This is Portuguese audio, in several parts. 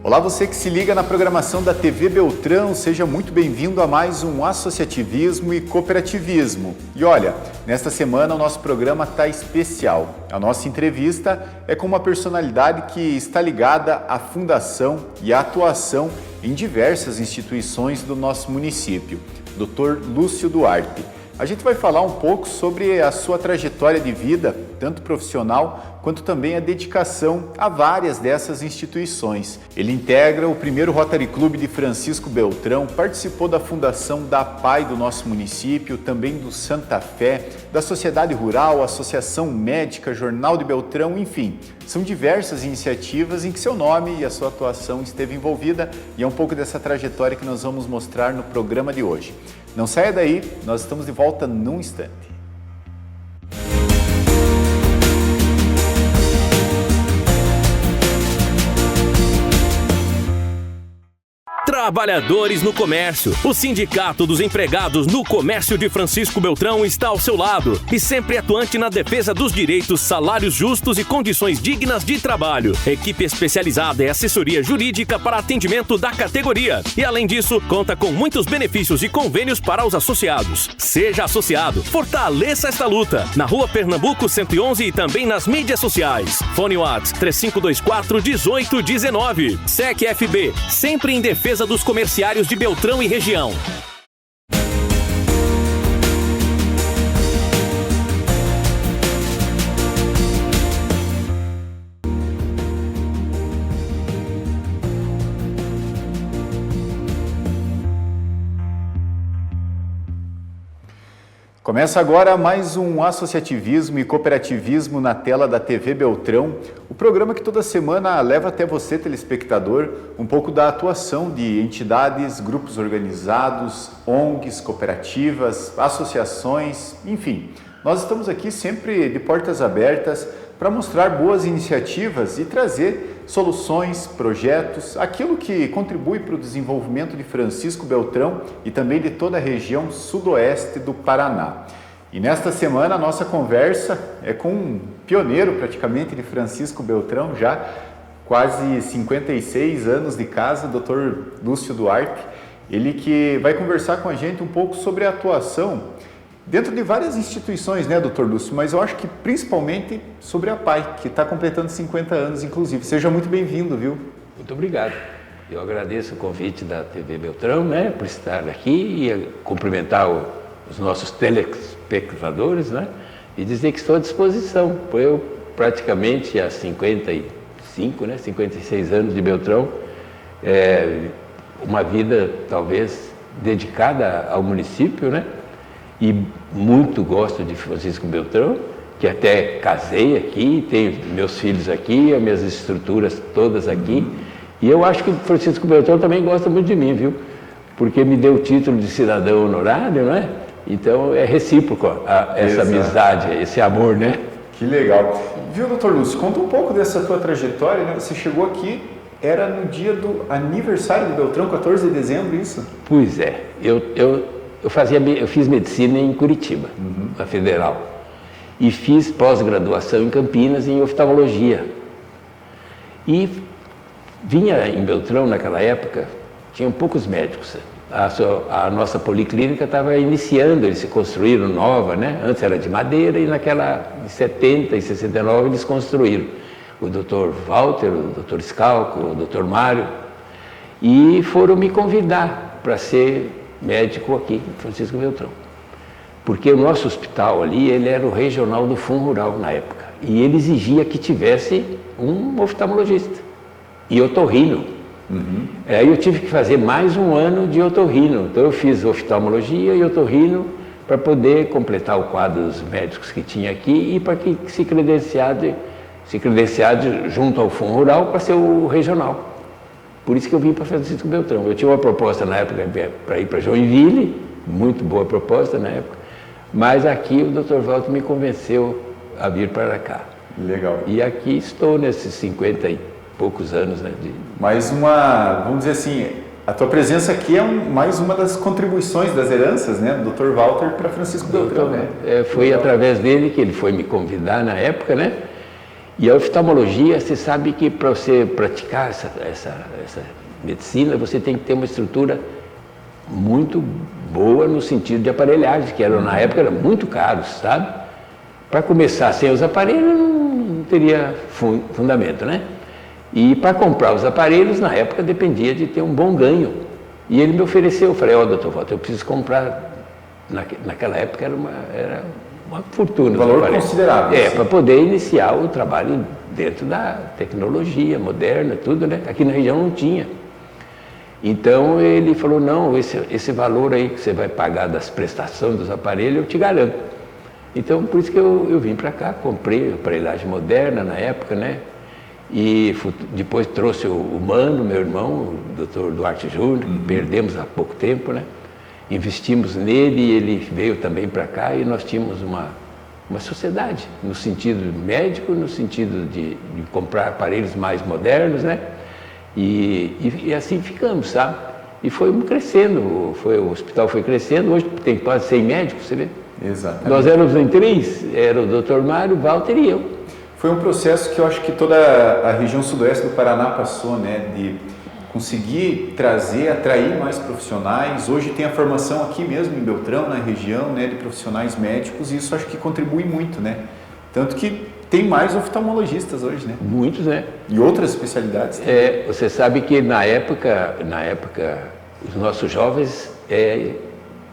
Olá, você que se liga na programação da TV Beltrão, seja muito bem-vindo a mais um Associativismo e Cooperativismo. E olha, nesta semana o nosso programa está especial. A nossa entrevista é com uma personalidade que está ligada à fundação e à atuação em diversas instituições do nosso município, Dr. Lúcio Duarte. A gente vai falar um pouco sobre a sua trajetória de vida, tanto profissional quanto também a dedicação a várias dessas instituições. Ele integra o primeiro Rotary Club de Francisco Beltrão, participou da fundação da APAI do nosso município, também do Santa Fé, da Sociedade Rural, Associação Médica, Jornal de Beltrão, enfim. São diversas iniciativas em que seu nome e a sua atuação esteve envolvida e é um pouco dessa trajetória que nós vamos mostrar no programa de hoje. Não saia daí, nós estamos de volta num instante. Trabalhadores no Comércio. O Sindicato dos Empregados no Comércio de Francisco Beltrão está ao seu lado e sempre atuante na defesa dos direitos, salários justos e condições dignas de trabalho. Equipe especializada em assessoria jurídica para atendimento da categoria. E além disso, conta com muitos benefícios e convênios para os associados. Seja associado, fortaleça esta luta. Na Rua Pernambuco 111 e também nas mídias sociais. Fone WhatsApp 3524-1819. SEC-FB, sempre em defesa dos comerciários de Beltrão e região. Começa agora mais um Associativismo e Cooperativismo na tela da TV Beltrão, o programa que toda semana leva até você, telespectador, um pouco da atuação de entidades, grupos organizados, ONGs, cooperativas, associações, enfim. Nós estamos aqui sempre de portas abertas para mostrar boas iniciativas e trazer soluções, projetos, aquilo que contribui para o desenvolvimento de Francisco Beltrão e também de toda a região sudoeste do Paraná. E nesta semana a nossa conversa é com um pioneiro praticamente de Francisco Beltrão, já quase 56 anos de casa, Dr. Lúcio Duarte. Ele que vai conversar com a gente um pouco sobre a atuação dentro de várias instituições, né, Dr. Lúcio? Mas eu acho que principalmente sobre a APAI, que está completando 50 anos, inclusive. Seja muito bem-vindo, viu? Muito obrigado. Eu agradeço o convite da TV Beltrão, né, por estar aqui e cumprimentar os nossos telespectadores, né, e dizer que estou à disposição. Eu praticamente há 56 anos de Beltrão, uma vida talvez dedicada ao município, né, e muito gosto de Francisco Beltrão, que até casei aqui, tenho meus filhos aqui, as minhas estruturas todas aqui. E eu acho que Francisco Beltrão também gosta muito de mim, viu? Porque me deu o título de cidadão honorário, né? Então é recíproco essa amizade, esse amor, né? Que legal. Viu, doutor Lúcio, conta um pouco dessa tua trajetória, né? Você chegou aqui, era no dia do aniversário de Beltrão, 14 de dezembro, isso? Pois é, eu fiz medicina em Curitiba, na Federal, e fiz pós-graduação em Campinas em oftalmologia. E vinha em Beltrão naquela época, tinham poucos médicos. A nossa policlínica estava iniciando, eles se construíram nova, né? Antes era de madeira e em 70 e 69 eles construíram. O Dr. Walter, o Dr. Scalco, o Dr. Mário, e foram me convidar para ser médico aqui em Francisco Beltrão. Porque o nosso hospital ali, ele era o regional do Fundo Rural na época. E ele exigia que tivesse um oftalmologista e otorrino. Aí eu tive que fazer mais um ano de otorrino. Então eu fiz oftalmologia e otorrino para poder completar o quadro dos médicos que tinha aqui e para que se credenciasse junto ao Fundo Rural para ser o regional. Por isso que eu vim para Francisco Beltrão. Eu tinha uma proposta na época para ir para Joinville, muito boa proposta na época, mas aqui o Dr. Walter me convenceu a vir para cá. Legal. E aqui estou nesses 50 e poucos anos, né? Mais vamos dizer assim, a tua presença aqui é mais uma das contribuições das heranças, né, do Dr. Walter para Francisco Beltrão, né? Foi através dele que ele foi me convidar na época, né? E a oftalmologia, você sabe que para você praticar essa medicina, você tem que ter uma estrutura muito boa no sentido de aparelhagem, que na época eram muito caros, sabe? Para começar sem os aparelhos não teria fundamento, né? E para comprar os aparelhos, na época, dependia de ter um bom ganho. E ele me ofereceu, eu falei, doutor Walter, eu preciso comprar, naquela época era uma fortuna. Um valor considerável. Para poder iniciar o trabalho dentro da tecnologia moderna, tudo, né? Aqui na região não tinha. Então ele falou, não, esse valor aí que você vai pagar das prestações dos aparelhos, eu te garanto. Então por isso que eu vim para cá, comprei aparelhagem moderna na época, né? E depois trouxe o Mano, meu irmão, o Dr. Duarte Júnior, que perdemos há pouco tempo, né? Investimos nele e ele veio também para cá e nós tínhamos uma sociedade, no sentido médico, no sentido de comprar aparelhos mais modernos, né? E assim ficamos, sabe? E foi crescendo, o hospital foi crescendo, hoje tem quase 100 médicos, você vê? Exatamente. Nós éramos em 3, era o Dr. Mário, o Walter e eu. Foi um processo que eu acho que toda a região sudoeste do Paraná passou, né? De conseguir atrair mais profissionais. Hoje tem a formação aqui mesmo em Beltrão, na região, né? De profissionais médicos, e isso acho que contribui muito, né? Tanto que tem mais oftalmologistas hoje, né? Muitos, né? E outras especialidades também. Você sabe que na época os nossos jovens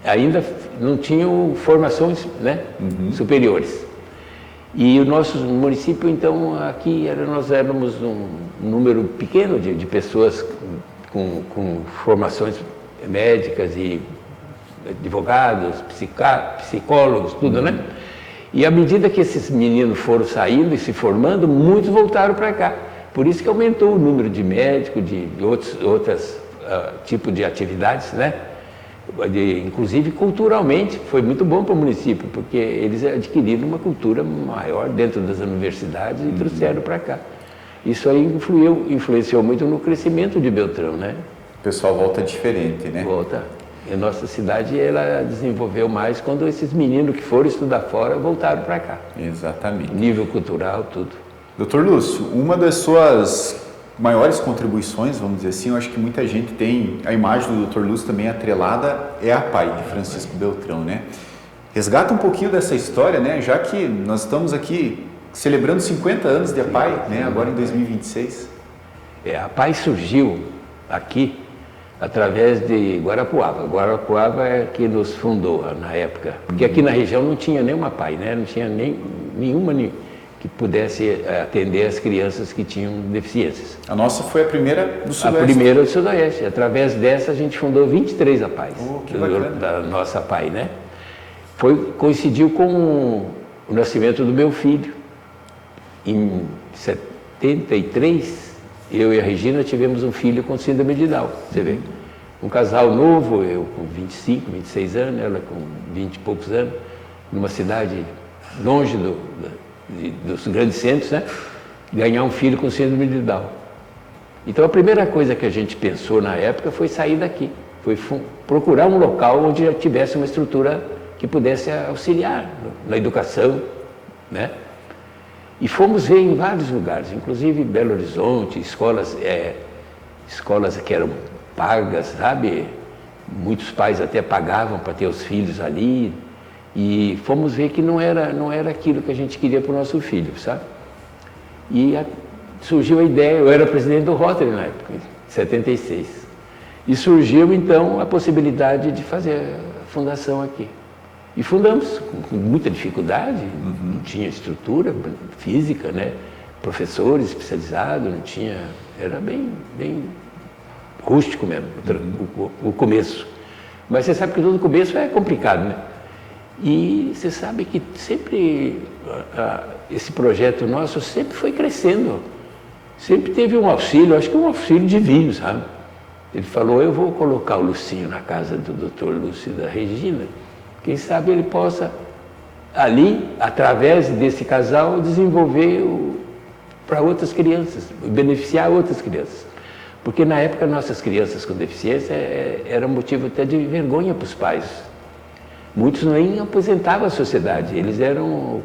ainda não tinham formações, né? Superiores. E o nosso município, então, aqui nós éramos um número pequeno de pessoas com formações médicas e advogados, psicólogos, tudo, né? E à medida que esses meninos foram saindo e se formando, muitos voltaram para cá. Por isso que aumentou o número de médicos, de outros tipos de atividades, né? Inclusive culturalmente, foi muito bom para o município, porque eles adquiriram uma cultura maior dentro das universidades e trouxeram para cá. Isso aí influenciou muito no crescimento de Beltrão, né? O pessoal volta diferente, né? Volta. E a nossa cidade, ela desenvolveu mais quando esses meninos que foram estudar fora voltaram para cá. Exatamente. Nível cultural, tudo. Doutor Lúcio, uma das suas maiores contribuições, vamos dizer assim, eu acho que muita gente tem a imagem do Dr. Lúcio também atrelada, é a PAI, de Francisco Beltrão, né? Resgata um pouquinho dessa história, né? Já que nós estamos aqui celebrando 50 anos de APAI, né? Agora em 2026. A PAI surgiu aqui através de Guarapuava. Guarapuava é que nos fundou na época, porque aqui na região não tinha nenhuma PAI, né? Não tinha nenhuma que pudesse atender as crianças que tinham deficiências. A nossa foi a primeira do Sudoeste. A primeira do Sudoeste. Através dessa a gente fundou 23 APAIs, da nossa APAI, né? Coincidiu com o nascimento do meu filho. Em 73, eu e a Regina tivemos um filho com síndrome de Down, você vê. Um casal novo, eu com 25, 26 anos, ela com 20 e poucos anos, numa cidade longe dos grandes centros, né? Ganhar um filho com síndrome de Down. Então a primeira coisa que a gente pensou na época foi sair daqui, foi procurar um local onde já tivesse uma estrutura que pudesse auxiliar na educação, né? E fomos ver em vários lugares, inclusive Belo Horizonte, escolas que eram pagas, sabe? Muitos pais até pagavam para ter os filhos ali. E fomos ver que não era aquilo que a gente queria para o nosso filho, sabe? E surgiu a ideia, eu era presidente do Rotary na época, em 76. E surgiu então a possibilidade de fazer a fundação aqui. E fundamos com muita dificuldade, não tinha estrutura física, né? Professores especializados, não tinha, era bem rústico mesmo, o começo. Mas você sabe que todo começo é complicado, né? E você sabe que sempre, esse projeto nosso sempre foi crescendo, sempre teve um auxílio, acho que um auxílio divino, sabe? Ele falou, eu vou colocar o Lucinho na casa do Dr. Lúcio e da Regina, quem sabe ele possa, ali, através desse casal, desenvolver para outras crianças, beneficiar outras crianças. Porque na época nossas crianças com deficiência era motivo até de vergonha para os pais. Muitos nem aposentavam a sociedade, eles eram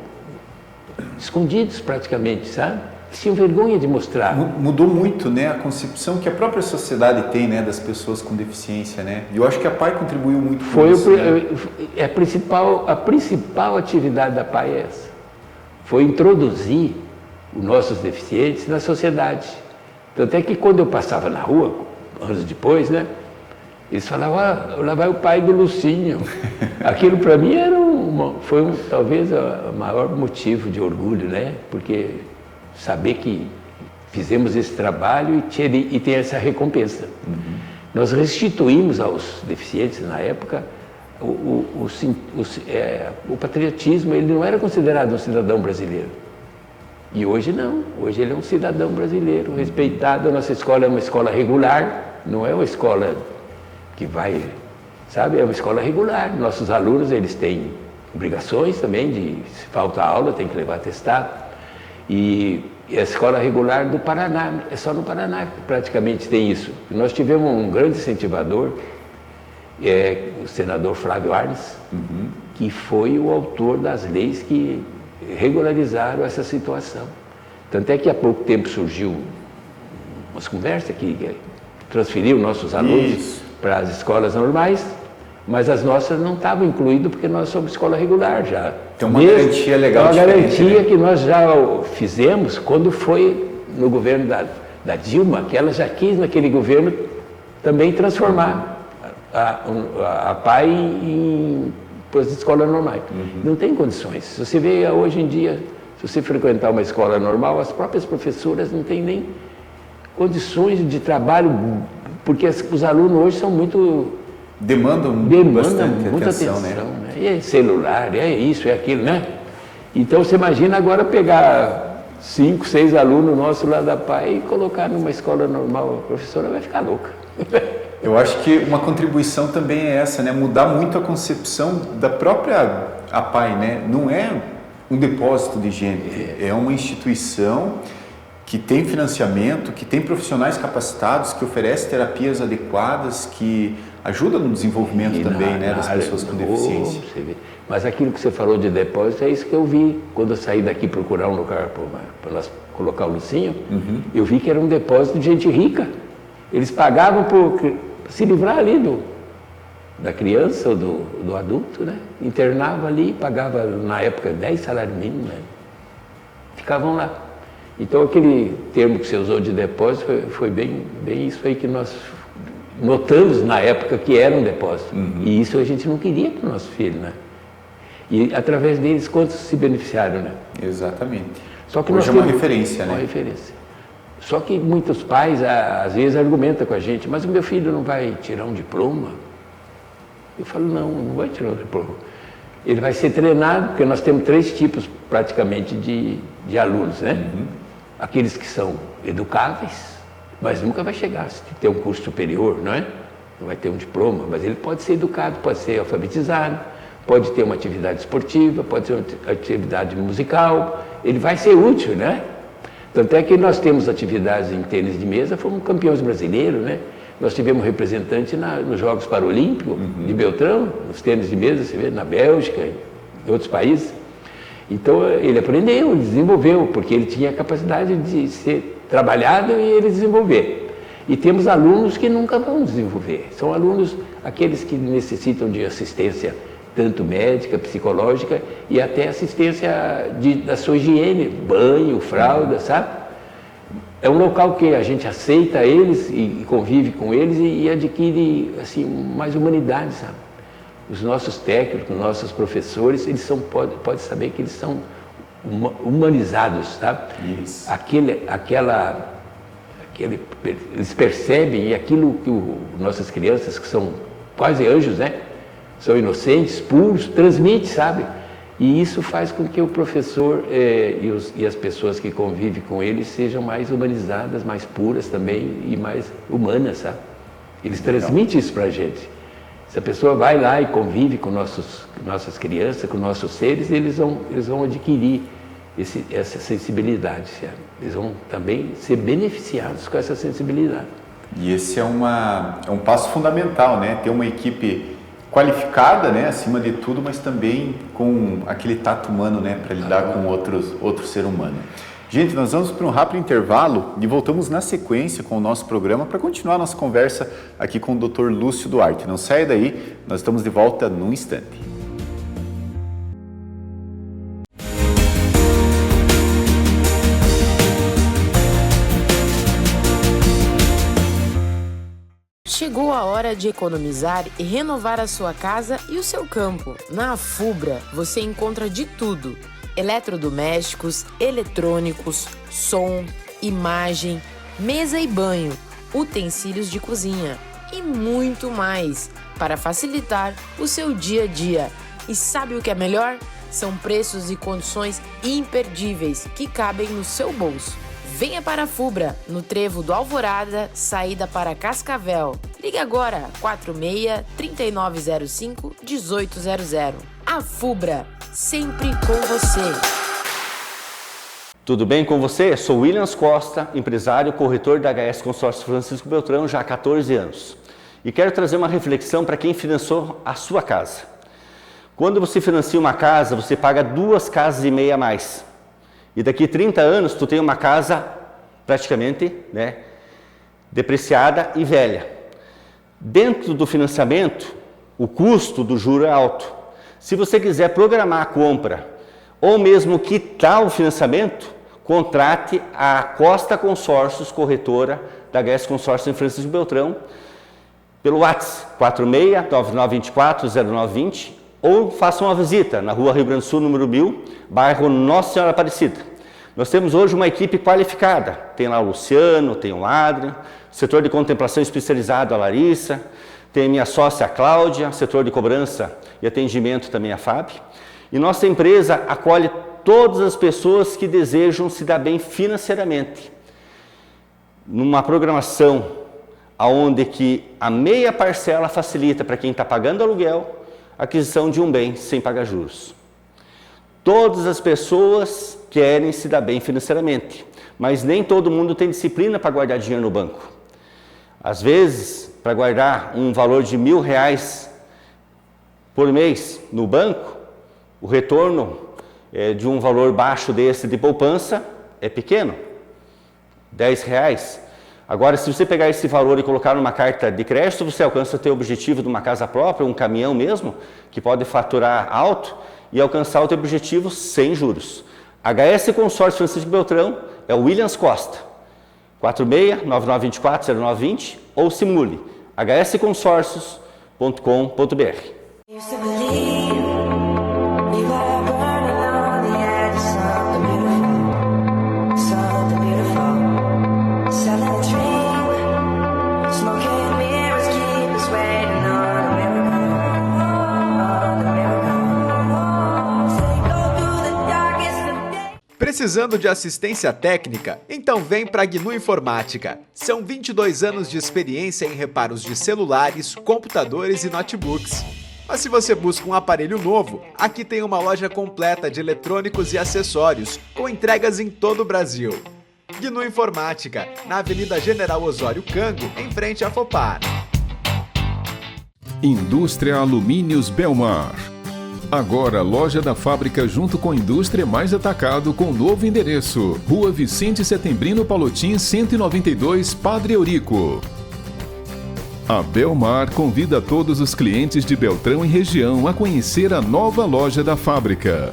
escondidos praticamente, sabe? Eles tinham vergonha de mostrar. Mudou muito, né, a concepção que a própria sociedade tem, né, das pessoas com deficiência, né? E eu acho que a PAI contribuiu muito com isso. A principal atividade da PAI é essa. Foi introduzir os nossos deficientes na sociedade. Tanto é que quando eu passava na rua, anos depois, né, eles falavam, lá vai o pai do Lucinho. Aquilo para mim era talvez o maior motivo de orgulho, né? Porque saber que fizemos esse trabalho e ter essa recompensa. Nós restituímos aos deficientes na época o patriotismo. Ele não era considerado um cidadão brasileiro. E hoje não, hoje ele é um cidadão brasileiro, respeitado. A nossa escola é uma escola regular, não é uma escola que vai, sabe, é uma escola regular. Nossos alunos, eles têm obrigações também se falta aula, tem que levar atestado. E a escola regular do Paraná, é só no Paraná que praticamente tem isso. Nós tivemos um grande incentivador, o senador Flávio Arnes, que foi o autor das leis que regularizaram essa situação. Tanto é que há pouco tempo surgiu umas conversas que transferiu nossos alunos para as escolas normais, mas as nossas não estavam incluídas porque nós somos escola regular já. Tem uma garantia legal. Uma garantia, né, que nós já fizemos quando foi no governo da Dilma, que ela já quis naquele governo também transformar a PAI em as escolas normais. Não tem condições. Se você vê hoje em dia, se você frequentar uma escola normal, as próprias professoras não têm nem condições de trabalho, porque os alunos hoje são muito... Demandam bastante muita atenção, né? E é celular, é isso, é aquilo, né? Então você imagina agora pegar 5, 6 alunos nossos lá da PAI e colocar numa escola normal, a professora vai ficar louca. Eu acho que uma contribuição também é essa, né? Mudar muito a concepção da própria APAI, né? Não é um depósito de gente, é uma instituição que tem financiamento, que tem profissionais capacitados, que oferece terapias adequadas, que ajuda no desenvolvimento também, né, das pessoas com deficiência. Mas aquilo que você falou de depósito é isso que eu vi quando eu saí daqui procurar um lugar para nós colocar o Lucinho. Eu vi que era um depósito de gente rica. Eles pagavam para se livrar ali da criança ou do adulto, né? Internava ali, pagava na época 10 salários mínimos, né? Ficavam lá. Então aquele termo que você usou de depósito foi bem isso aí que nós notamos na época que era um depósito. E isso a gente não queria para o nosso filho, né? E através deles quantos se beneficiaram, né? Exatamente. Só que hoje é uma referência, né? Uma referência. Só que muitos pais às vezes argumentam com a gente, mas o meu filho não vai tirar um diploma? Eu falo, não vai tirar um diploma. Ele vai ser treinado, porque nós temos 3 tipos praticamente de alunos, né? Aqueles que são educáveis, mas nunca vai chegar a ter um curso superior, não é? Não vai ter um diploma, mas ele pode ser educado, pode ser alfabetizado, pode ter uma atividade esportiva, pode ter uma atividade musical, ele vai ser útil, né? Tanto é que nós temos atividades em tênis de mesa, fomos campeões brasileiros, né? Nós tivemos representante nos Jogos Paralímpicos de Beltrão, nos tênis de mesa, você vê, na Bélgica, em outros países. Então ele aprendeu, ele desenvolveu, porque ele tinha a capacidade de ser trabalhado e ele desenvolver. E temos alunos que nunca vão desenvolver. São alunos, aqueles que necessitam de assistência, tanto médica, psicológica e até assistência da sua higiene, banho, fralda, sabe? É um local que a gente aceita eles e convive com eles e adquire assim, mais humanidade, sabe? Os nossos técnicos, nossos professores, eles pode saber que eles são humanizados, sabe? Isso. Eles percebem, e aquilo que nossas crianças, que são quase anjos, né? São inocentes, puros, transmite, sabe? E isso faz com que o professor e as pessoas que convivem com ele sejam mais humanizadas, mais puras também e mais humanas, sabe? Eles transmitem isso para a gente. Se a pessoa vai lá e convive com nossas crianças, com nossos seres, eles vão adquirir essa sensibilidade, sabe? Eles vão também ser beneficiados com essa sensibilidade. E esse é um passo fundamental, né? Ter uma equipe qualificada, né, acima de tudo, mas também com aquele tato humano, né, para lidar com outro ser humano. Gente, nós vamos para um rápido intervalo e voltamos na sequência com o nosso programa para continuar nossa conversa aqui com o Dr. Lúcio Duarte. Não saia daí, nós estamos de volta num instante. Chegou a hora de economizar e renovar a sua casa e o seu campo. Na Afubra, você encontra de tudo: eletrodomésticos, eletrônicos, som, imagem, mesa e banho, utensílios de cozinha e muito mais para facilitar o seu dia a dia. E sabe o que é melhor? São preços e condições imperdíveis que cabem no seu bolso. Venha para a Fubra, no Trevo do Alvorada, saída para Cascavel. Ligue agora, 46-3905-1800. A Fubra, sempre com você. Tudo bem com você? Sou Williams Costa, empresário, corretor da HS Consórcio Francisco Beltrão já há 14 anos. E quero trazer uma reflexão para quem financiou a sua casa. Quando você financia uma casa, você paga 2 casas e meia a mais. E daqui 30 anos, tu tem uma casa praticamente, né, depreciada e velha. Dentro do financiamento, o custo do juro é alto. Se você quiser programar a compra ou mesmo quitar o financiamento, contrate a Costa Consórcios, corretora da HS Consórcio em Francisco Beltrão, pelo WhatsApp 46-9924-0920 ou faça uma visita na Rua Rio Grande do Sul, número 1000, bairro Nossa Senhora Aparecida. Nós temos hoje uma equipe qualificada. Tem lá o Luciano, tem o Adrian, setor de contemplação especializado a Larissa, tem a minha sócia a Cláudia, setor de cobrança e atendimento também a Fábio. E nossa empresa acolhe todas as pessoas que desejam se dar bem financeiramente. Numa programação onde que a meia parcela facilita para quem está pagando aluguel a aquisição de um bem sem pagar juros. Todas as pessoas querem se dar bem financeiramente, mas nem todo mundo tem disciplina para guardar dinheiro no banco. Às vezes, para guardar um valor de R$1.000 por mês no banco, o retorno de um valor baixo desse de poupança é pequeno, R$10. Agora, se você pegar esse valor e colocar numa carta de crédito, você alcança o teu objetivo de uma casa própria, um caminhão mesmo, que pode faturar alto e alcançar o teu objetivo sem juros. HS Consórcio Francisco Beltrão é o Williams Costa, 46-9924-0920 ou simule hsconsórcios.com.br. Precisando de assistência técnica? Então vem para a GNU Informática. São 22 anos de experiência em reparos de celulares, computadores e notebooks. Mas se você busca um aparelho novo, aqui tem uma loja completa de eletrônicos e acessórios, com entregas em todo o Brasil. GNU Informática, na Avenida General Osório Cango, em frente à Fopar. Indústria Alumínios Belmar. Agora, loja da fábrica junto com Indústria Mais Atacado com novo endereço. Rua Vicente Setembrino Palotim, 192, Padre Eurico. A Belmar convida todos os clientes de Beltrão e região a conhecer a nova loja da fábrica.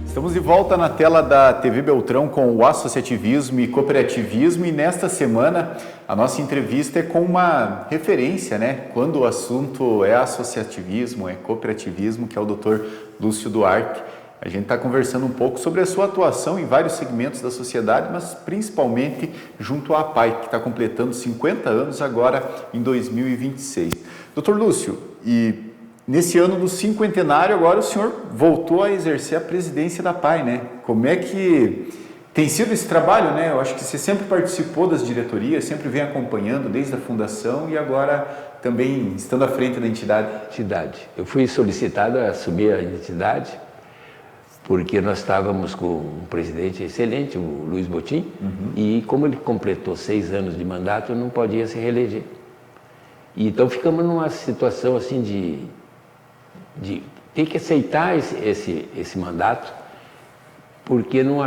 Estamos de volta na tela da TV Beltrão com o associativismo e cooperativismo, e nesta semana a nossa entrevista é com uma referência, né? Quando o assunto é associativismo, é cooperativismo, que é o Dr. Lúcio Duarte. A gente está conversando um pouco sobre a sua atuação em vários segmentos da sociedade, mas principalmente junto à APAI, que está completando 50 anos agora em 2026. Dr. Lúcio, e nesse ano do cinquentenário, agora o senhor voltou a exercer a presidência da APAI, né? Como é que Tem sido esse trabalho, né? Eu acho que você sempre participou das diretorias, sempre vem acompanhando desde a fundação e agora também estando à frente da entidade. Eu fui solicitado a assumir a entidade porque nós estávamos com um presidente excelente, o Luiz Botim, e como ele completou 6 anos de mandato, não podia se reeleger. E então ficamos numa situação assim de ter que aceitar esse mandato, porque não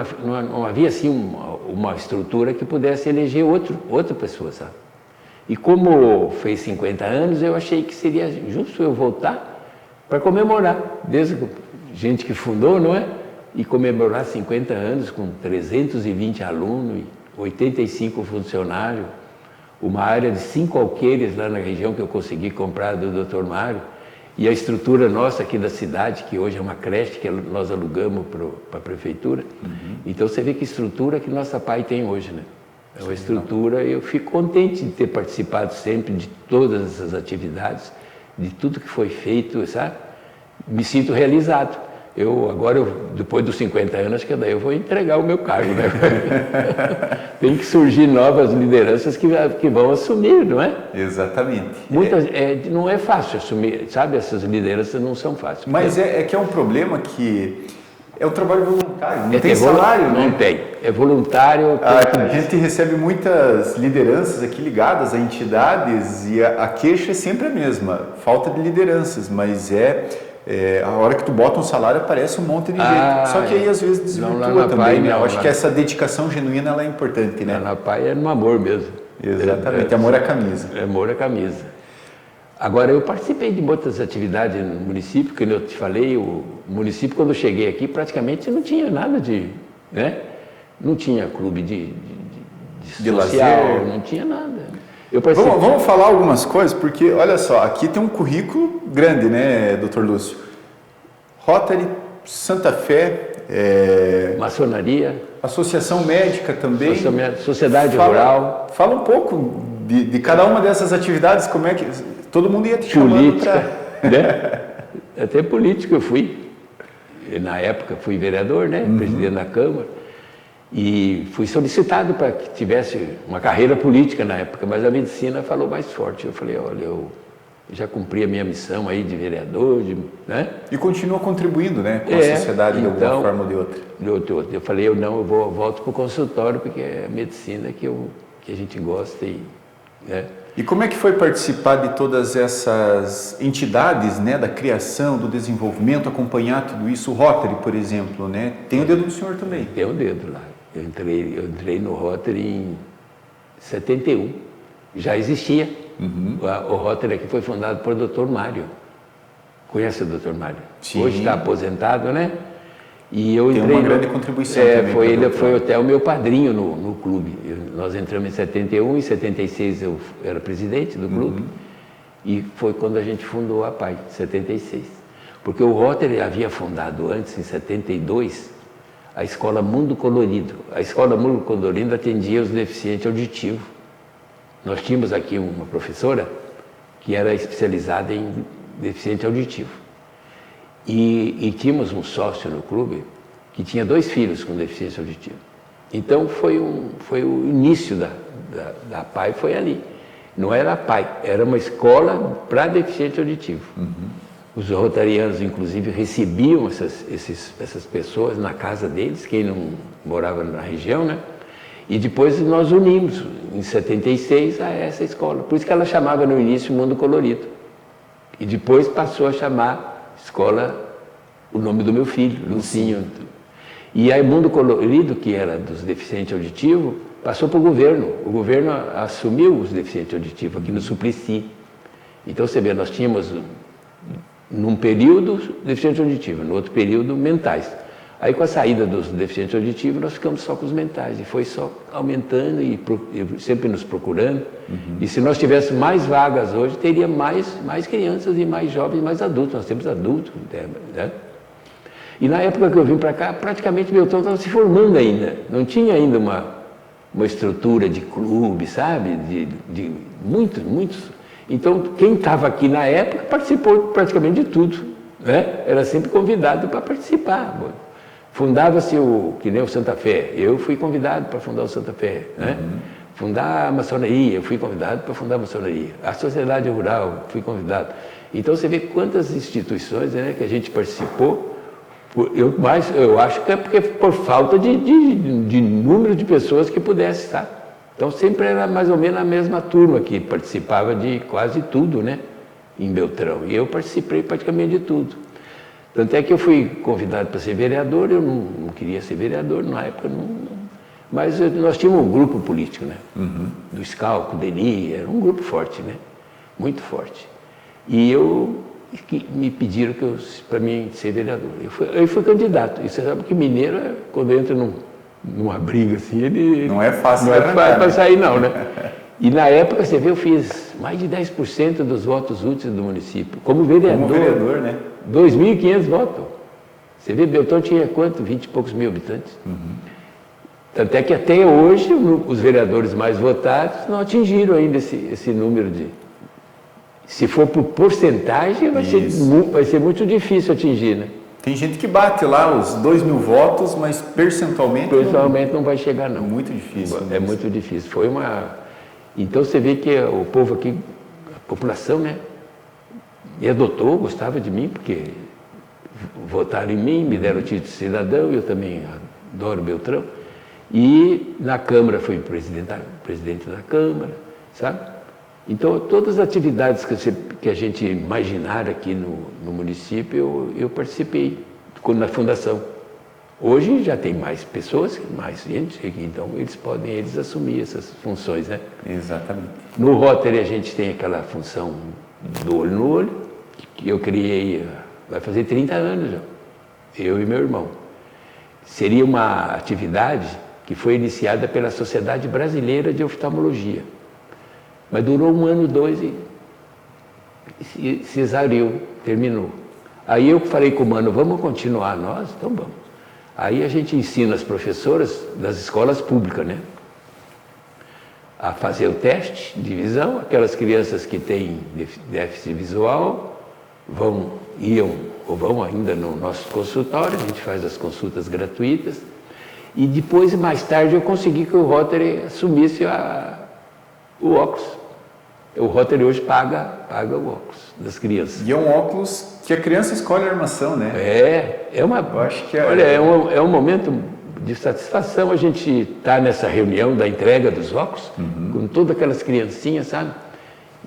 havia assim uma estrutura que pudesse eleger outra pessoa, sabe? E como fez 50 anos, eu achei que seria justo eu voltar para comemorar, desde gente que fundou, não é? E comemorar 50 anos com 320 alunos, 85 funcionários, uma área de 5 alqueires lá na região que eu consegui comprar do Dr. Mário, e a estrutura nossa aqui da cidade, que hoje é uma creche que nós alugamos para a prefeitura. Então você vê que estrutura que nossa PAI tem hoje, né? É uma estrutura, eu fico contente de ter participado sempre de todas essas atividades, de tudo que foi feito, sabe? Me sinto realizado. Agora, depois dos 50 anos, acho que daí eu vou entregar o meu cargo, né? Tem que surgir novas lideranças que vão assumir, não é? Exatamente. Não é fácil assumir, sabe? Essas lideranças não são fáceis. Mas é que é um problema que é um trabalho voluntário, não tem salário, né? Não tem, é voluntário. A gente recebe muitas lideranças aqui ligadas a entidades e a queixa é sempre a mesma, falta de lideranças, mas a hora que tu bota um salário aparece um monte de gente, só que aí às vezes desvirtua também, né? Eu acho que essa dedicação genuína ela é importante, né? Na PAI é no amor mesmo. Exatamente, amor à camisa. Amor à camisa. Agora, eu participei de muitas atividades no município, que eu te falei, o município, quando eu cheguei aqui, praticamente não tinha nada né? Não tinha clube de social, lazer. Não tinha nada. Vamos falar algumas coisas, porque, olha só, aqui tem um currículo grande, né, Dr. Lúcio? Rotary, Santa Fé... Maçonaria. Associação Médica também. Sociedade Rural. Fala um pouco de cada uma dessas atividades, como é que... Todo mundo ia te chamando para... Né? Até político eu fui. Na época fui vereador, né? Presidente da Câmara. E fui solicitado para que tivesse uma carreira política na época, mas a medicina falou mais forte. Eu falei, olha, eu já cumpri a minha missão aí de vereador, né? E continua contribuindo, né? Com a sociedade de alguma forma ou de outra. Eu falei, eu volto para o consultório, porque é a medicina que a gente gosta né? E como é que foi participar de todas essas entidades, né, da criação, do desenvolvimento, acompanhar tudo isso? O Rotary, por exemplo, né? Tem o dedo do senhor também. Tem o dedo lá. Eu entrei no Rotary em 71. Já existia. O Rotary aqui foi fundado por Dr. Mário. Conhece o Dr. Mário? Sim. Hoje está aposentado, né? E eu tem entrei uma grande contribuição também. Ele foi até o meu padrinho no clube. Nós entramos em 71, em 76 eu era presidente do clube. E foi quando a gente fundou a PAI, em 76. Porque o Rotary havia fundado antes, em 72, a Escola Mundo Colorido. A Escola Mundo Colorido atendia os deficientes auditivos. Nós tínhamos aqui uma professora que era especializada em deficiente auditivo. E tínhamos um sócio no clube que tinha 2 filhos com deficiência auditiva. Então foi o início da PAI, foi ali. Não era a PAI, era uma escola para deficiente auditivo. Os rotarianos, inclusive, recebiam essas pessoas na casa deles, quem não morava na região, né? E depois nós unimos, em 76, a essa escola. Por isso que ela chamava no início Mundo Colorido. E depois passou a chamar escola, o nome do meu filho, Lucinho. E aí Mundo Colorido, que era dos deficientes auditivos, passou para o governo. O governo assumiu os deficientes auditivos aqui no Suplicy. Então você vê, nós tínhamos, num período, deficientes auditivos, no outro período, mentais. Aí com a saída dos deficientes auditivos, nós ficamos só com os mentais. E foi só aumentando e sempre nos procurando. E se nós tivéssemos mais vagas hoje, teria mais crianças e mais jovens, mais adultos. Nós temos adultos, né? E na época que eu vim para cá, praticamente Beltrão estava se formando ainda. Não tinha ainda uma estrutura de clube, sabe? De muitos. Então, quem estava aqui na época participou praticamente de tudo, né? Era sempre convidado para participar. Fundava-se que nem o Santa Fé. Eu fui convidado para fundar o Santa Fé, né? Fundar a maçonaria, eu fui convidado para fundar a maçonaria. A Sociedade Rural, fui convidado. Então você vê quantas instituições, né, que a gente participou. Eu acho que é porque por falta de número de pessoas que pudesse estar. Então sempre era mais ou menos a mesma turma que participava de quase tudo, né, em Beltrão. E eu participei praticamente de tudo. Tanto é que eu fui convidado para ser vereador, eu não queria ser vereador na época, mas nós tínhamos um grupo político, né? Do Scalco, do Deni, era um grupo forte, né? Muito forte. E me pediram para mim ser vereador. Eu fui candidato. E você sabe que mineiro, quando entra numa briga assim, ele... Não é fácil. Não é fácil para sair não, né? E na época, você vê, eu fiz mais de 10% dos votos úteis do município. Como vereador. Como vereador, né? 2.500 votos. Você vê, Beltrão tinha quanto? 20 e poucos mil habitantes. Tanto é que até hoje, os vereadores mais votados não atingiram ainda esse número de... Se for por porcentagem, vai ser muito difícil atingir, né? Tem gente que bate lá os 2.000 votos, mas percentualmente... Percentualmente não vai chegar, não. É muito difícil. É muito difícil. Então você vê que o povo aqui, a população, né, me adotou, gostava de mim, porque votaram em mim, me deram o título de cidadão, eu também adoro Beltrão. E na Câmara fui presidente da Câmara, sabe? Então todas as atividades que a gente imaginar aqui no município, eu participei na fundação. Hoje já tem mais pessoas, mais gente, então eles podem assumir essas funções, né? Exatamente. No Rotary a gente tem aquela função do olho no olho, que eu criei, vai fazer 30 anos já, eu e meu irmão. Seria uma atividade que foi iniciada pela Sociedade Brasileira de Oftalmologia, mas durou 1 ano, 2 e se exauriu, terminou. Aí eu falei com o mano, vamos continuar nós? Então vamos. Aí a gente ensina as professoras das escolas públicas, né, a fazer o teste de visão. Aquelas crianças que têm déficit visual vão ainda no nosso consultório, a gente faz as consultas gratuitas. E depois, mais tarde, eu consegui que o Rotary assumisse o óculos. O Rotary hoje paga o óculos das crianças. E é um óculos que a criança escolhe a armação, né? Eu acho que olha, é um momento de satisfação a gente estar nessa reunião da entrega dos óculos, com todas aquelas criancinhas, sabe?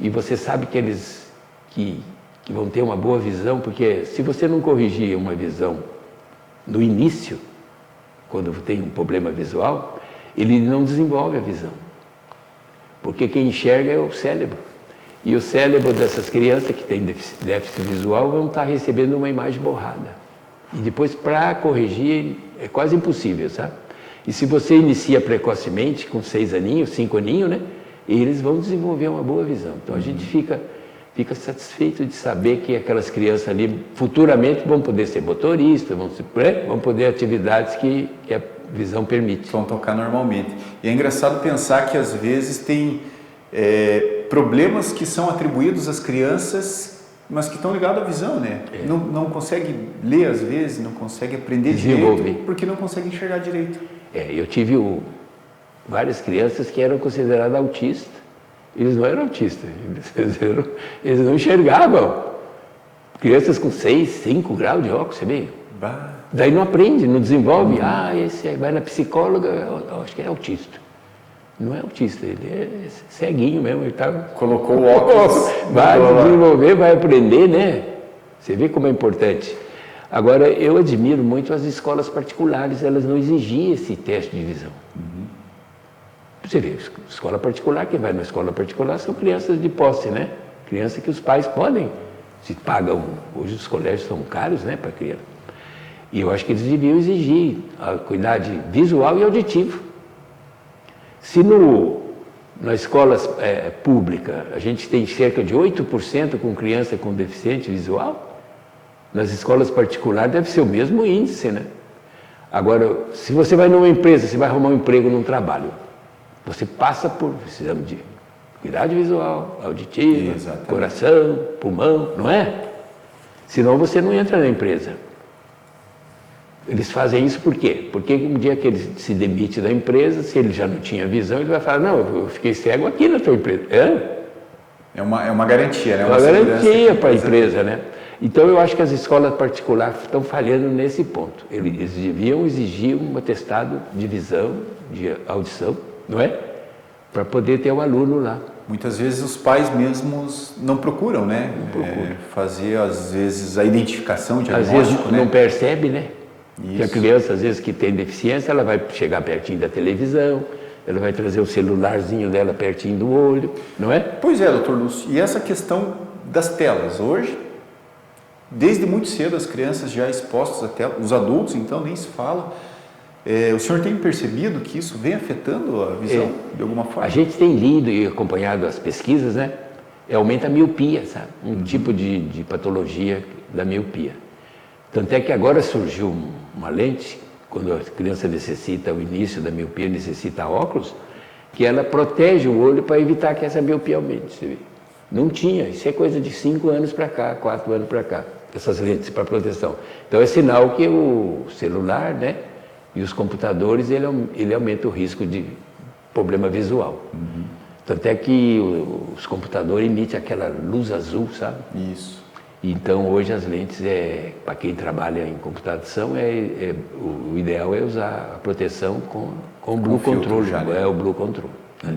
E você sabe que eles que vão ter uma boa visão, porque se você não corrigir uma visão no início, quando tem um problema visual, ele não desenvolve a visão. Porque quem enxerga é o cérebro. E o cérebro dessas crianças que têm déficit visual vão estar recebendo uma imagem borrada. E depois, para corrigir, é quase impossível, sabe? E se você inicia precocemente, com 6 aninhos, 5 aninhos, né? Eles vão desenvolver uma boa visão. Então a gente fica satisfeito de saber que aquelas crianças ali futuramente vão poder ser motoristas, vão poder atividades que a visão permite. Vão tocar normalmente. E é engraçado pensar que às vezes tem problemas que são atribuídos às crianças, mas que estão ligados à visão, né? Não consegue ler às vezes, não consegue aprender direito, porque não consegue enxergar direito. Eu tive várias crianças que eram consideradas autistas. Eles não eram autistas, eles não enxergavam. Crianças com 6, 5 graus de óculos, você vê? Daí não aprende, não desenvolve. Esse vai na psicóloga, eu acho que é autista. Não é autista, ele é ceguinho mesmo. Ele colocou o óculos. Vai desenvolver, vai aprender, né? Você vê como é importante. Agora, eu admiro muito as escolas particulares, elas não exigiam esse teste de visão. Você vê, escola particular, quem vai na escola particular são crianças de posse, né? Crianças que os pais podem, se pagam, hoje os colégios são caros, né, para criança. E eu acho que eles deviam exigir a acuidade visual e auditiva. Se na escola pública a gente tem cerca de 8% com criança com deficiente visual, nas escolas particulares deve ser o mesmo índice, né? Agora, se você vai numa empresa, você vai arrumar um emprego num trabalho, você passa por exame de acuidade visual, auditiva, coração, pulmão, não é? Senão você não entra na empresa. Eles fazem isso por quê? Porque um dia que ele se demite da empresa, se ele já não tinha visão, ele vai falar, não, eu fiquei cego aqui na tua empresa. É uma garantia, né? Uma garantia para a empresa, né? Então, eu acho que as escolas particulares estão falhando nesse ponto. Eles deviam exigir um atestado de visão, de audição, não é? Para poder ter o aluno lá. Muitas vezes os pais mesmos não procuram, né? Não procuram. Fazer, às vezes, a identificação, Às vezes diagnóstico, né? não percebe, né? Isso. Que a criança, às vezes, que tem deficiência, ela vai chegar pertinho da televisão, ela vai trazer o celularzinho dela pertinho do olho, não é? Pois é, doutor Lúcio. E essa questão das telas, hoje, desde muito cedo as crianças já expostas à tela, os adultos então nem se fala. O senhor tem percebido que isso vem afetando a visão de alguma forma? A gente tem lido e acompanhado as pesquisas, né? Aumenta a miopia, sabe? Um tipo de patologia da miopia. Tanto é que agora surgiu uma lente, quando a criança necessita, o início da miopia necessita óculos, que ela protege o olho para evitar que essa miopia aumente. Você vê? Não tinha, isso é coisa de 5 anos para cá, 4 anos para cá, essas lentes para proteção. Então é sinal que o celular, né, e os computadores, ele aumenta o risco de problema visual. Tanto é que os computadores emitem aquela luz azul, sabe? Isso. Então hoje as lentes, para quem trabalha em computação, o ideal é usar a proteção com Blue Control, já, né? o Blue Control. Né?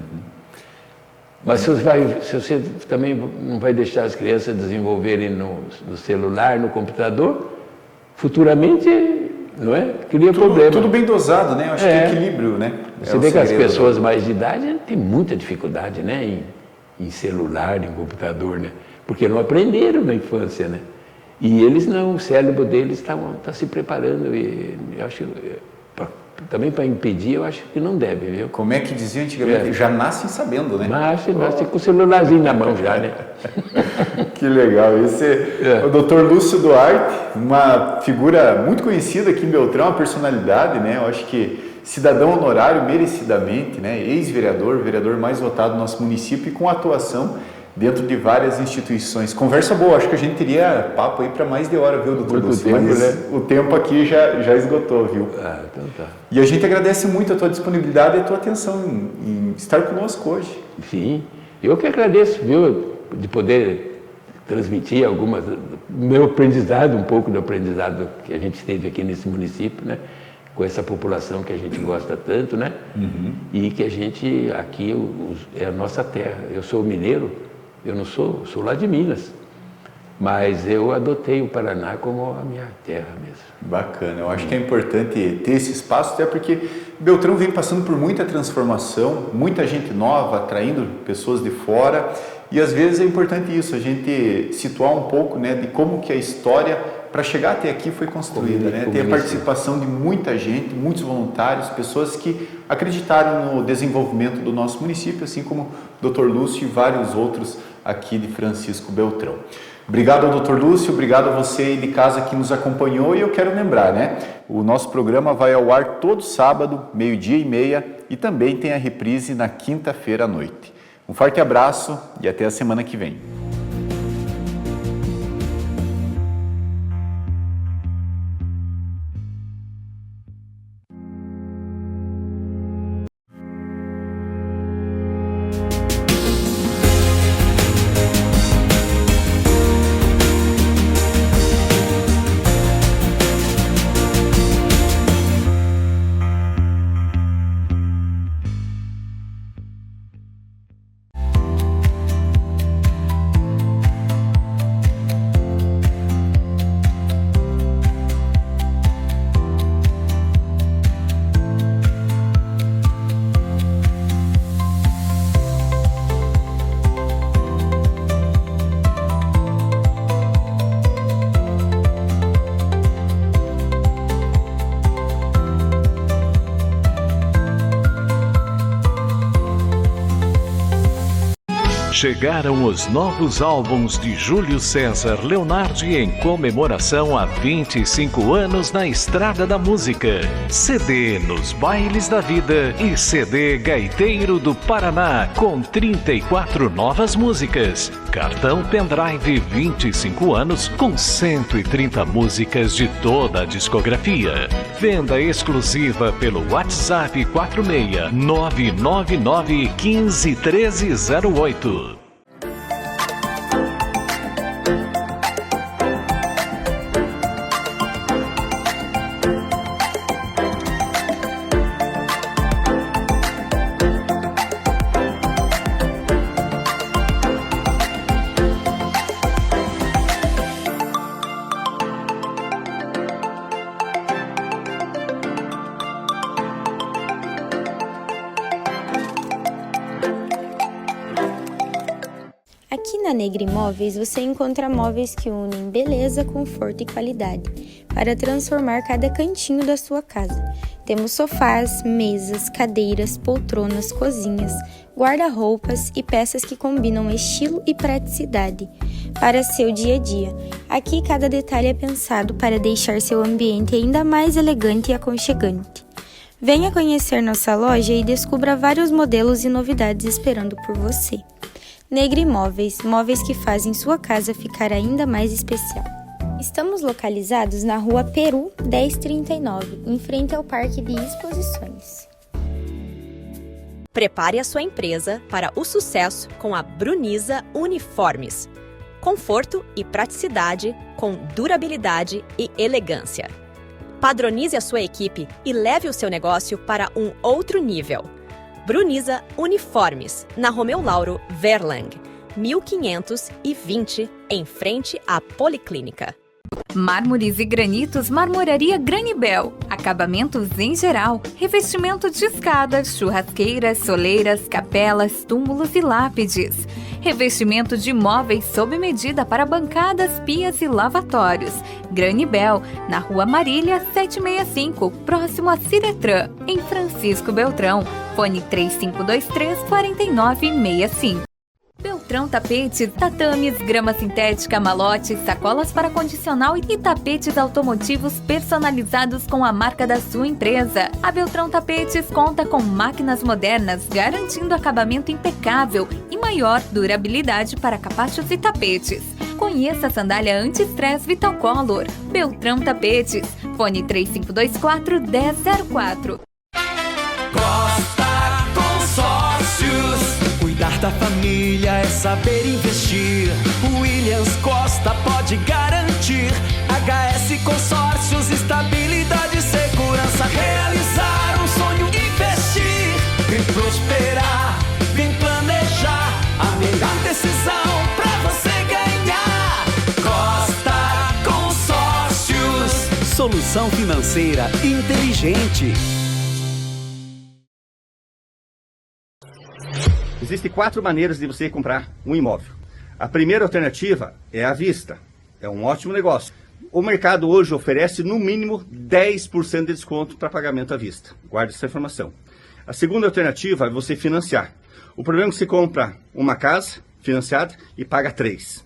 Mas se você também não vai deixar as crianças desenvolverem no celular, no computador, futuramente, não é? Cria problema. Tudo bem dosado, né? Eu acho que é equilíbrio, né? Você vê que as pessoas mais de idade têm muita dificuldade, né? Em celular, em computador, né? Porque não aprenderam na infância, né? E eles não, o cérebro deles está se preparando. E eu acho, também para impedir, eu acho que não deve, viu? Como é que dizia antigamente? Já nascem sabendo, né? Nasce com o celularzinho na mão já, né? Que legal. Esse é o Dr. Lúcio Duarte, uma figura muito conhecida aqui em Beltrão, uma personalidade, né? Eu acho que cidadão honorário merecidamente, né? Ex-vereador, vereador mais votado do nosso município e com atuação dentro de várias instituições. Conversa boa, acho que a gente teria papo aí para mais de hora, viu, doutor Lúcio? Mas né? o tempo aqui já esgotou, viu? Então tá. E a gente agradece muito a tua disponibilidade e a tua atenção em estar conosco hoje. Sim, eu que agradeço, viu, de poder transmitir meu aprendizado, um pouco do aprendizado que a gente teve aqui nesse município, né? Com essa população que a gente gosta tanto, né? E que a gente, aqui, é a nossa terra. Eu sou mineiro, eu não sou lá de Minas, mas eu adotei o Paraná como a minha terra mesmo. Bacana, eu acho que é importante ter esse espaço, até porque Beltrão vem passando por muita transformação, muita gente nova, atraindo pessoas de fora, e às vezes é importante isso, a gente situar um pouco, né, de como que a história para chegar até aqui foi construída, né? Ter a participação de muita gente, muitos voluntários, pessoas que acreditaram no desenvolvimento do nosso município, assim como o Dr. Lúcio e vários outros aqui de Francisco Beltrão. Obrigado ao Dr. Lúcio, obrigado a você aí de casa que nos acompanhou, e eu quero lembrar, né? O nosso programa vai ao ar todo sábado, 12:30, e também tem a reprise na quinta-feira à noite. Um forte abraço e até a semana que vem. Chegaram os novos álbuns de Júlio César Leonardi em comemoração a 25 anos na estrada da música. CD Nos Bailes da Vida e CD Gaiteiro do Paraná com 34 novas músicas. Cartão pendrive 25 anos com 130 músicas de toda a discografia. Venda exclusiva pelo WhatsApp 46 999 15 1308. Aqui na Negri Móveis você encontra móveis que unem beleza, conforto e qualidade para transformar cada cantinho da sua casa. Temos sofás, mesas, cadeiras, poltronas, cozinhas, guarda-roupas e peças que combinam estilo e praticidade para seu dia a dia. Aqui cada detalhe é pensado para deixar seu ambiente ainda mais elegante e aconchegante. Venha conhecer nossa loja e descubra vários modelos e novidades esperando por você. Negri Móveis, móveis que fazem sua casa ficar ainda mais especial. Estamos localizados na Rua Peru 1039, em frente ao Parque de Exposições. Prepare a sua empresa para o sucesso com a Bruniza Uniformes. Conforto e praticidade com durabilidade e elegância. Padronize a sua equipe e leve o seu negócio para um outro nível. Bruniza Uniformes, na Romeu Lauro, Verlang, 1520, em frente à Policlínica. Mármores e granitos Marmoraria Granibel. Acabamentos em geral. Revestimento de escadas, churrasqueiras, soleiras, capelas, túmulos e lápides. Revestimento de móveis sob medida para bancadas, pias e lavatórios. Granibel, na Rua Marília 765, próximo a Ciretran, em Francisco Beltrão. Fone 3523-4965. Beltrão Tapetes, tatames, grama sintética, malotes, sacolas para condicional e tapetes automotivos personalizados com a marca da sua empresa. A Beltrão Tapetes conta com máquinas modernas, garantindo acabamento impecável e maior durabilidade para capachos e tapetes. Conheça a sandália anti-estresse Vital Color. Beltrão Tapetes, fone 3524-1004. Costa Consórcios. Cuidar da família é saber investir. Williams Costa pode garantir. HS Consórcios, estabilidade e segurança. Realizar um sonho, investir. Vem prosperar, vem planejar. A melhor decisão pra você ganhar. Costa Consórcios. Solução financeira inteligente. Existem 4 maneiras de você comprar um imóvel. A primeira alternativa é à vista. É um ótimo negócio. O mercado hoje oferece no mínimo 10% de desconto para pagamento à vista. Guarde essa informação. A segunda alternativa é você financiar. O problema é que você compra uma casa financiada e paga 3.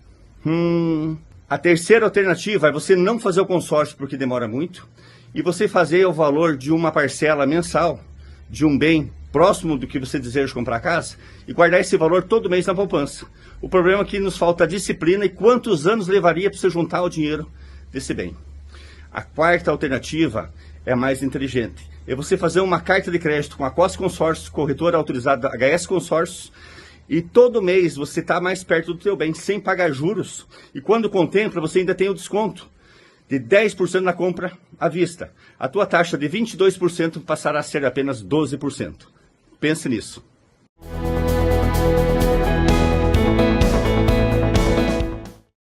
A terceira alternativa é você não fazer o consórcio porque demora muito e você fazer o valor de uma parcela mensal de um bem próximo do que você deseja comprar a casa e guardar esse valor todo mês na poupança. O problema é que nos falta disciplina e quantos anos levaria para você juntar o dinheiro desse bem. A quarta alternativa é a mais inteligente. É você fazer uma carta de crédito com a Costa Consórcios, corretora autorizada HS Consórcios, e todo mês você está mais perto do seu bem, sem pagar juros. E quando contempla, você ainda tem o desconto de 10% na compra à vista. A tua taxa de 22% passará a ser apenas 12%. Pense nisso.